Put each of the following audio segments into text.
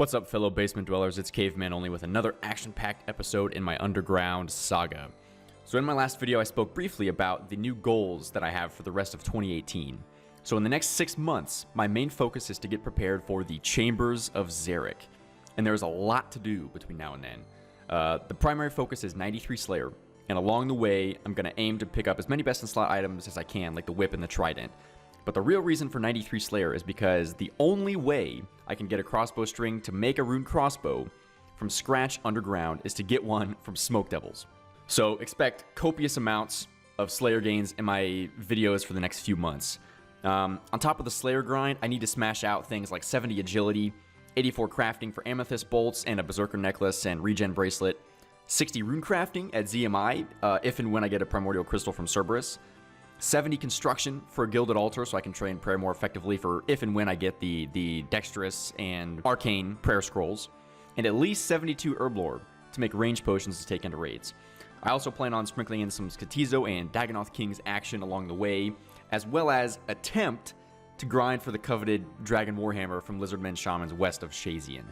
What's up, fellow basement dwellers? It's Caveman, only with another action-packed episode in my underground saga. So in my last video, I spoke briefly about the new goals that I have for the rest of 2018. So in the next 6 months, my main focus is to get prepared for the Chambers of Xeric. And there's a lot to do between now and then. The primary focus is 93 Slayer, and along the way, I'm going to aim to pick up as many best-in-slot items as I can, like the Whip and the Trident. But the real reason for 93 Slayer is because the only way I can get a crossbow string to make a rune crossbow from scratch underground is to get one from Smoke Devils. So expect copious amounts of Slayer gains in my videos for the next few months. On top of the Slayer grind, I need to smash out things like 70 agility, 84 crafting for amethyst bolts and a berserker necklace and regen bracelet, 60 rune crafting at ZMI if and when I get a primordial crystal from Cerberus, 70 construction for a gilded altar so I can train prayer more effectively for if and when I get the dexterous and arcane prayer scrolls, and at least 72 herb lore to make range potions to take into raids. I also plan on sprinkling in some Skatizo and Dagannoth King's action along the way, as well as attempt to grind for the coveted Dragon Warhammer from Lizardmen Shamans west of Shazian.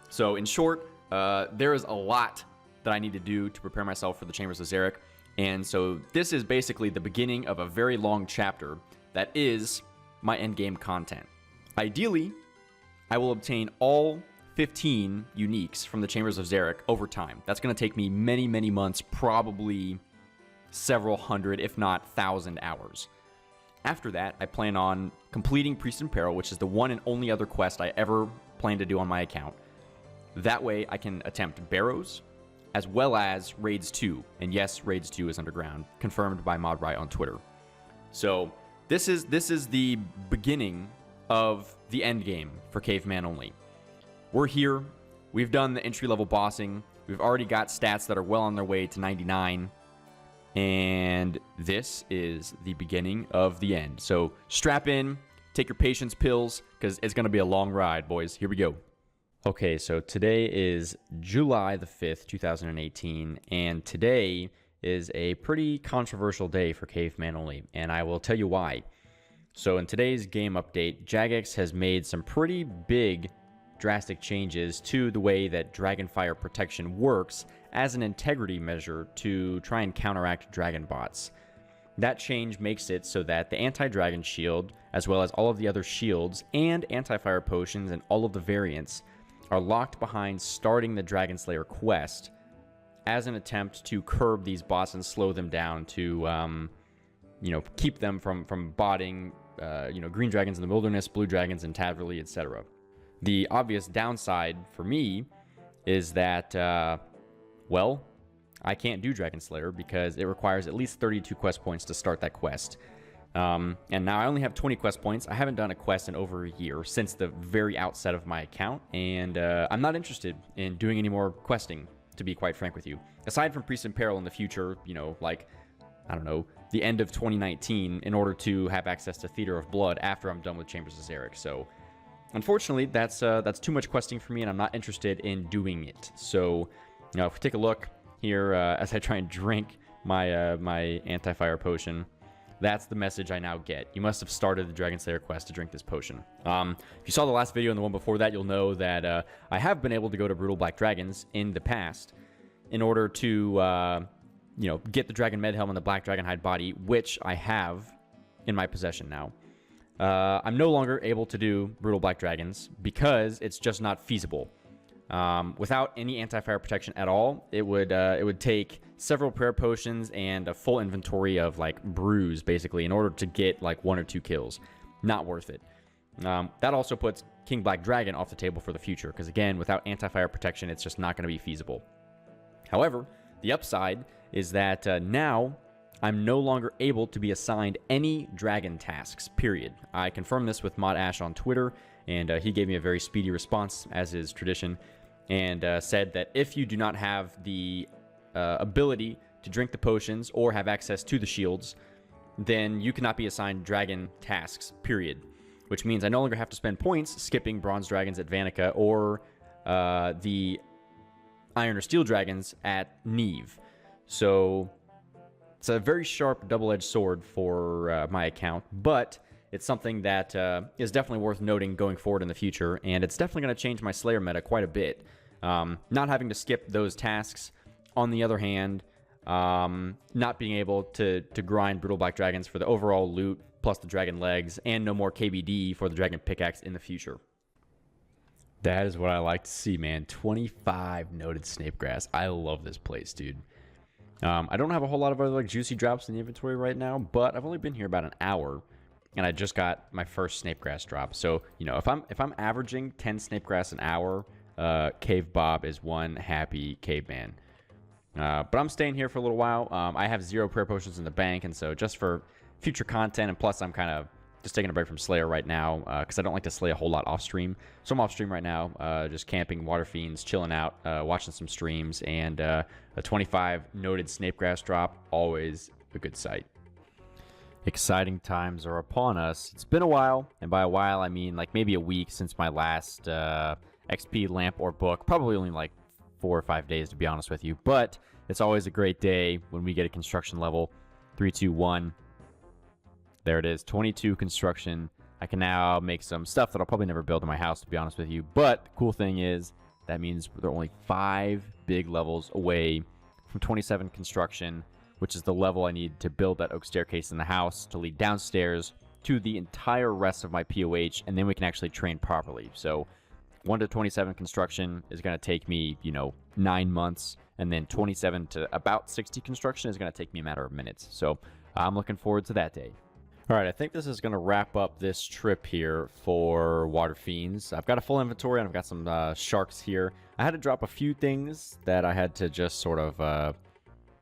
So in short, there is a lot that I need to do to prepare myself for the Chambers of Xeric. And so this is basically the beginning of a very long chapter that is my endgame content. Ideally, I will obtain all 15 uniques from the Chambers of Xeric over time. That's going to take me many, many months, probably several hundred, if not 1,000 hours. After that, I plan on completing Priest in Peril, which is the one and only other quest I ever plan to do on my account. That way, I can attempt Barrows, as well as Raids 2. And yes, Raids 2 is underground, confirmed by ModRiot on Twitter. So this is the beginning of the end game for Caveman only. We're here. We've done the entry-level bossing. We've already got stats that are well on their way to 99. And this is the beginning of the end. So strap in, take your patience pills, because it's going to be a long ride, boys. Here we go. Okay, so today is July the 5th, 2018, and today is a pretty controversial day for Caveman only, and I will tell you why. So in today's game update, Jagex has made some pretty big, drastic changes to the way that Dragonfire protection works as an integrity measure to try and counteract dragon bots. That change makes it so that the anti-dragon shield, as well as all of the other shields and anti-fire potions and all of the variants, are locked behind starting the Dragon Slayer quest as an attempt to curb these bots and slow them down to, keep them from botting, green dragons in the wilderness, blue dragons in Taverley, etc. The obvious downside for me is that, I can't do Dragon Slayer because it requires at least 32 quest points to start that quest. And now I only have 20 quest points. I haven't done a quest in over a year, since the very outset of my account, and I'm not interested in doing any more questing, to be quite frank with you. Aside from Priest in Peril in the future, the end of 2019, in order to have access to Theater of Blood after I'm done with Chambers of Xeric. So, unfortunately, that's too much questing for me, and I'm not interested in doing it. So, if we take a look here as I try and drink my my anti-fire potion, that's the message I now get. You must have started the Dragon Slayer quest to drink this potion. If you saw the last video and the one before that, you'll know that I have been able to go to Brutal Black Dragons in the past in order to, get the Dragon Medhelm and the Black Dragon Hide body, which I have in my possession now. I'm no longer able to do Brutal Black Dragons because it's just not feasible. Without any anti-fire protection at all, it would take several prayer potions and a full inventory of like brews, basically, in order to get like 1 or 2 kills. Not worth it. That also puts King Black Dragon off the table for the future, because again, without anti-fire protection, it's just not going to be feasible. However, the upside is that now I'm no longer able to be assigned any dragon tasks, period. I confirmed this with Mod Ash on Twitter, and he gave me a very speedy response, as is tradition, and said that if you do not have the ability to drink the potions or have access to the shields, then you cannot be assigned dragon tasks, period. Which means I no longer have to spend points skipping bronze dragons at Vanica or the iron or steel dragons at Neve. So it's a very sharp double-edged sword for my account, but it's something that is definitely worth noting going forward in the future, and it's definitely going to change my Slayer meta quite a bit. Not having to skip those tasks. On the other hand, not being able to grind Brutal Black Dragons for the overall loot, plus the dragon legs, and no more KBD for the dragon pickaxe in the future. That is what I like to see, man. 25 noted Snapegrass. I love this place, dude. I don't have a whole lot of other like juicy drops in the inventory right now, but I've only been here about an hour, and I just got my first Snapegrass drop. So, you know, if I'm averaging 10 Snapegrass an hour, Cave Bob is one happy caveman. But I'm staying here for a little while. I have 0 prayer potions in the bank, and so just for future content, and plus I'm kind of just taking a break from Slayer right now because I don't like to slay a whole lot off stream. So I'm off stream right now, just camping, water fiends, chilling out, watching some streams, and a 25 noted Snapegrass drop, always a good sight. Exciting times are upon us. It's been a while, and by a while I mean like maybe a week since my last XP lamp or book. Probably only like 4 or 5 days to be honest with you, but it's always a great day when we get a construction level. 3, 2, 1. There it is, 22 construction. I can now make some stuff that I'll probably never build in my house, to be honest with you. But the cool thing is, that means they're only 5 big levels away from 27 construction, which is the level I need to build that oak staircase in the house to lead downstairs to the entire rest of my POH, and then we can actually train properly. So 1 to 27 construction is going to take me, you know, 9 months, and then 27 to about 60 construction is going to take me a matter of minutes. So I'm looking forward to that day. All right, I think this is going to wrap up this trip here for Water Fiends. I've got a full inventory, and I've got some sharks here. I had to drop a few things that I had to just sort of,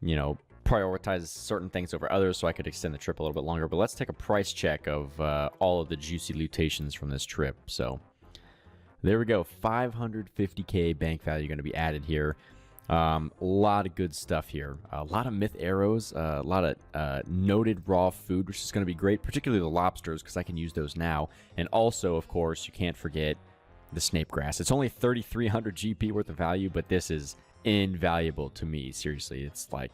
you know, prioritize certain things over others so I could extend the trip a little bit longer. But let's take a price check of all of the juicy lootations from this trip. So there we go, 550k bank value going to be added here. A lot of good stuff here. A lot of myth arrows, a lot of noted raw food, which is going to be great, particularly the lobsters, because I can use those now. And also, of course, you can't forget the Snapegrass. It's only 3,300 GP worth of value, but this is invaluable to me. Seriously, it's like,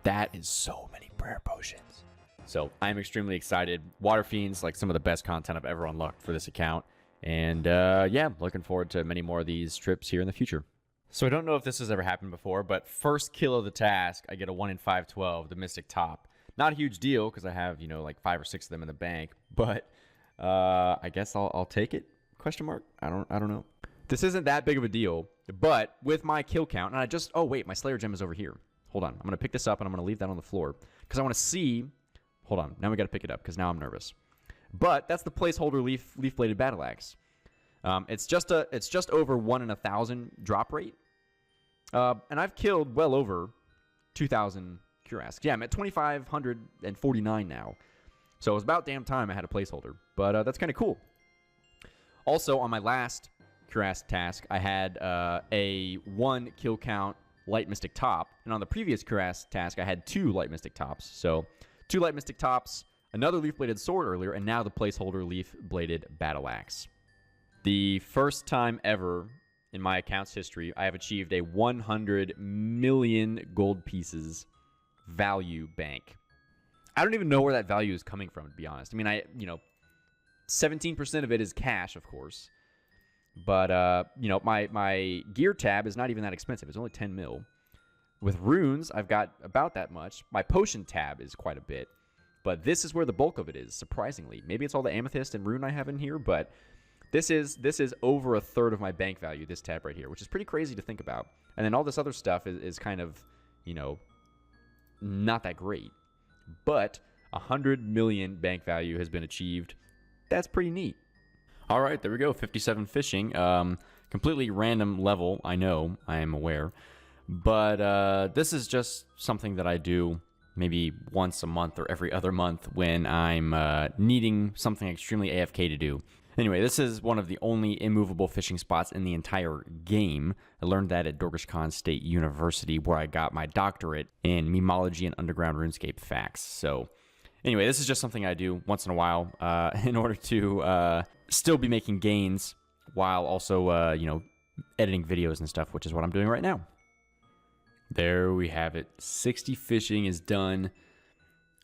that is so many prayer potions. So I'm extremely excited. Water Fiends, like some of the best content I've ever unlocked for this account. And yeah, looking forward to many more of these trips here in the future. So I don't know if this has ever happened before, but first kill of the task, I get a 1 in 512, the Mystic Top. Not a huge deal because I have, you know, like 5 or 6 of them in the bank, but I guess I'll take it? Question mark? I don't know. This isn't that big of a deal, but with my kill count, and oh wait, my Slayer gem is over here. Hold on, I'm gonna pick this up and I'm gonna leave that on the floor because I want to see. Hold on, now we got to pick it up because now I'm nervous. But that's the placeholder leaf bladed battle axe. It's just over 1 in 1,000 drop rate. And I've killed well over 2,000 Cuirass. Yeah, I'm at 2,549 now. So it was about damn time I had a placeholder. But that's kind of cool. Also, on my last Cuirass task, I had a 1 kill count Light Mystic Top. And on the previous Cuirass task, I had 2 Light Mystic Tops. So 2 Light Mystic Tops, another Leaf-Bladed Sword earlier, and now the placeholder Leaf-Bladed Battle Axe. The first time ever in my account's history, I have achieved a 100 million gold pieces value bank. I don't even know where that value is coming from, to be honest. I mean, you know, 17% of it is cash, of course. But, you know, my gear tab is not even that expensive. It's only 10 mil. With runes, I've got about that much. My potion tab is quite a bit. But this is where the bulk of it is, surprisingly. Maybe it's all the amethyst and rune I have in here, but this is over 1/3 of my bank value, this tab right here, which is pretty crazy to think about. And then all this other stuff is kind of, you know, not that great. But 100 million bank value has been achieved. That's pretty neat. All right, there we go, 57 fishing. Completely random level, I know, I am aware. But this is just something that I do maybe once a month or every other month when I'm needing something extremely AFK to do. Anyway, this is one of the only immovable fishing spots in the entire game. I learned that at Dorgish Khan State University, where I got my doctorate in memology and underground RuneScape facts. So anyway, this is just something I do once in a while in order to still be making gains while also, you know, editing videos and stuff, which is what I'm doing right now. There we have it. 60 fishing is done.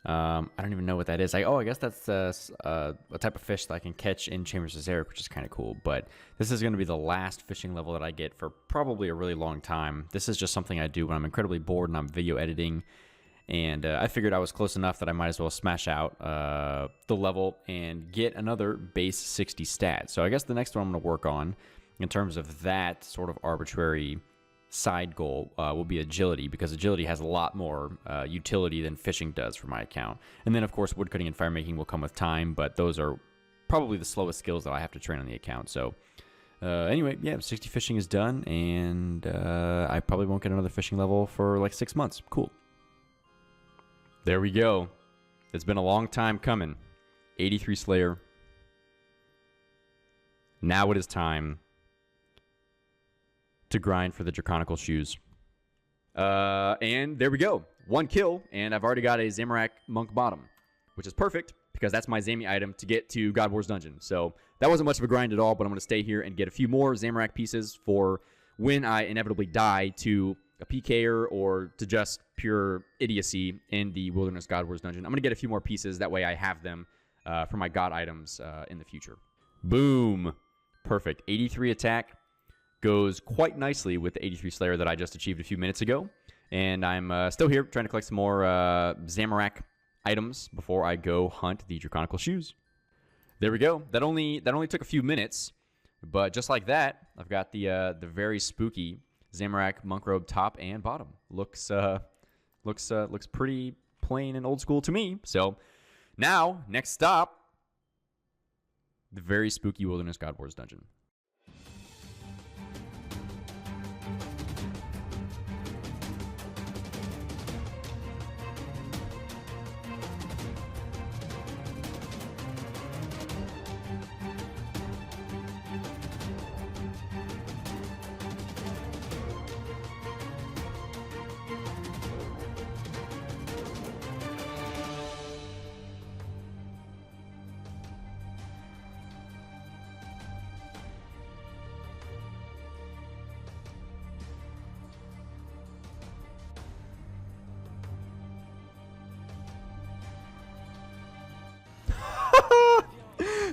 I don't even know what that is. I guess that's a type of fish that I can catch in Chambers of Zarek, which is kind of cool. But this is going to be the last fishing level that I get for probably a really long time. This is just something I do when I'm incredibly bored and I'm video editing. And I figured I was close enough that I might as well smash out the level and get another base 60 stat. So I guess the next one I'm going to work on in terms of that sort of arbitrary side goal will be agility, because agility has a lot more utility than fishing does for my account. And then, of course, woodcutting and firemaking will come with time, but those are probably the slowest skills that I have to train on the account. So anyway, yeah, 60 fishing is done, and I probably won't get another fishing level for like 6 months. Cool. There we go. It's been a long time coming. 83 Slayer. Now it is time to grind for the Draconical Shoes. And there we go. 1 kill, and I've already got a Zamorak Monk Bottom, which is perfect, because that's my Zami item to get to God Wars Dungeon. So that wasn't much of a grind at all, but I'm going to stay here and get a few more Zamorak pieces for when I inevitably die to a PKer or to just pure idiocy in the Wilderness God Wars Dungeon. I'm going to get a few more pieces. That way I have them for my God items in the future. Boom. Perfect. 83 attack. Goes quite nicely with the 83 Slayer that I just achieved a few minutes ago. And I'm still here trying to collect some more Zamorak items before I go hunt the Draconical Shoes. There we go. That only took a few minutes, but just like that, I've got the very spooky Zamorak monk robe top and bottom. Looks pretty plain and old school to me. So now, next stop, the very spooky Wilderness God Wars Dungeon.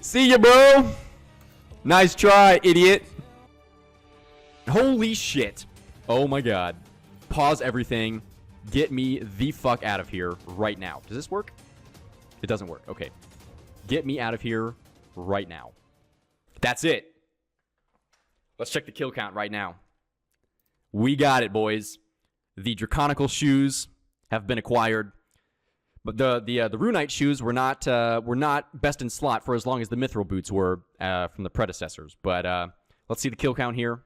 See ya, bro. Nice try, idiot. Holy shit. Oh my god. Pause everything. Get me the fuck out of here right now. Does this work? It doesn't work. Okay. Get me out of here right now. That's it. Let's check the kill count right now. We got it, boys. The Draconical Shoes have been acquired. But the Runite shoes were not best in slot for as long as the Mithril boots were from the predecessors. But let's see the kill count here.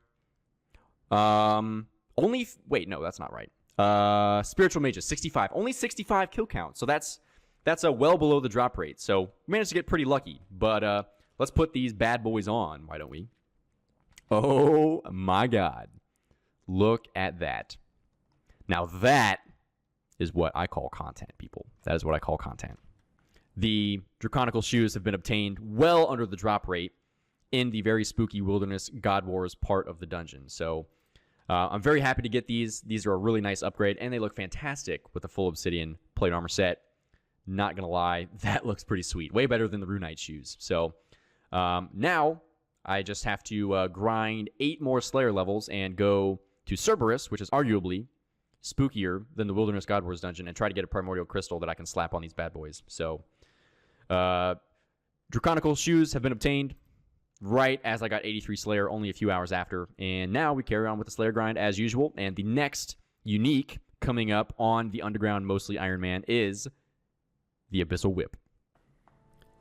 Wait, no, that's not right. Spiritual Mages, 65. Only 65 kill count. So that's well below the drop rate. So managed to get pretty lucky. But let's put these bad boys on. Why don't we? Oh my god. Look at that. Now that is what I call content, people. That is what I call content. The Draconical Shoes have been obtained well under the drop rate in the very spooky Wilderness God Wars part of the dungeon. So I'm very happy to get these. These are a really nice upgrade, and they look fantastic with the full Obsidian plate armor set. Not going to lie, that looks pretty sweet. Way better than the Runite shoes. So now I just have to grind 8 more Slayer levels and go to Cerberus, which is arguably spookier than the Wilderness God Wars dungeon, and try to get a Primordial Crystal that I can slap on these bad boys. So, Draconical Shoes have been obtained right as I got 83 Slayer only a few hours after, and now we carry on with the Slayer grind as usual, and the next unique coming up on the Underground Mostly Ironman is the Abyssal Whip.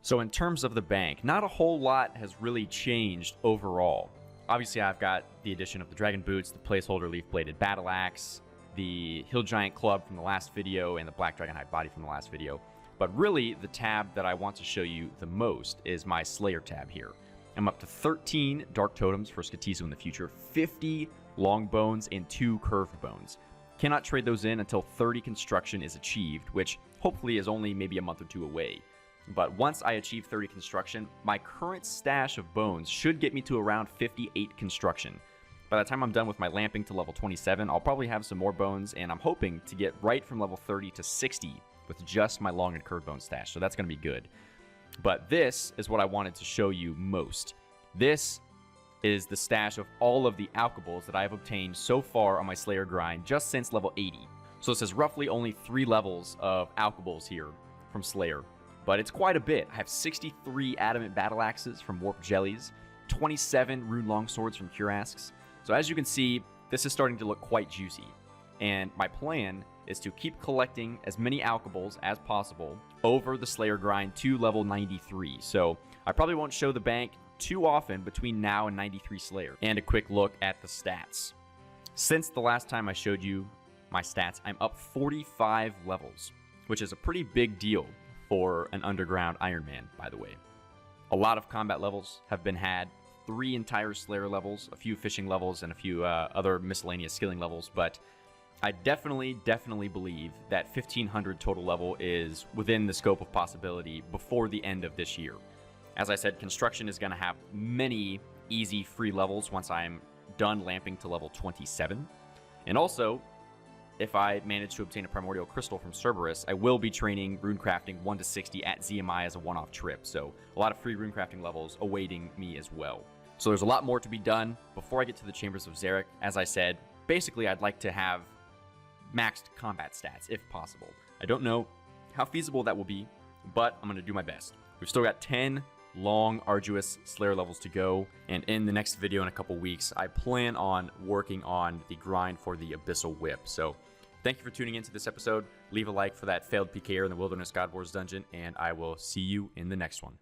So in terms of the bank, not a whole lot has really changed overall. Obviously, I've got the addition of the Dragon Boots, the placeholder leaf-bladed Battle Axe, the Hill Giant Club from the last video, and the Black Dragonhide Body from the last video. But really, the tab that I want to show you the most is my Slayer tab here. I'm up to 13 Dark Totems for Skatisu in the future, 50 Long Bones, and 2 Curved Bones. Cannot trade those in until 30 construction is achieved, which hopefully is only maybe a month or 2 away. But once I achieve 30 construction, my current stash of bones should get me to around 58 construction. By the time I'm done with my lamping to level 27, I'll probably have some more bones, and I'm hoping to get right from level 30 to 60 with just my long and curved bone stash, so that's going to be good. But this is what I wanted to show you most. This is the stash of all of the alkables that I have obtained so far on my Slayer grind just since level 80. So this is roughly only 3 levels of alkables here from Slayer, but it's quite a bit. I have 63 adamant battle axes from Warp Jellies, 27 rune longswords from Curasks. So as you can see, this is starting to look quite juicy. And my plan is to keep collecting as many alkables as possible over the Slayer grind to level 93. So I probably won't show the bank too often between now and 93 Slayer. And a quick look at the stats. Since the last time I showed you my stats, I'm up 45 levels, which is a pretty big deal for an Underground Ironman, by the way. A lot of combat levels have been had, 3 entire Slayer levels, a few fishing levels, and a few other miscellaneous skilling levels, but I definitely believe that 1500 total level is within the scope of possibility before the end of this year. As I said, construction is going to have many easy free levels once I'm done lamping to level 27. And also, if I manage to obtain a primordial crystal from Cerberus, I will be training runecrafting 1 to 60 at ZMI as a one-off trip. So a lot of free runecrafting levels awaiting me as well. So there's a lot more to be done before I get to the Chambers of Xeric. As I said, basically I'd like to have maxed combat stats if possible. I don't know how feasible that will be, but I'm going to do my best. We've still got 10 long, arduous Slayer levels to go, and in the next video in a couple weeks, I plan on working on the grind for the Abyssal Whip. So thank you for tuning into this episode. Leave a like for that failed PKer in the Wilderness God Wars dungeon, and I will see you in the next one.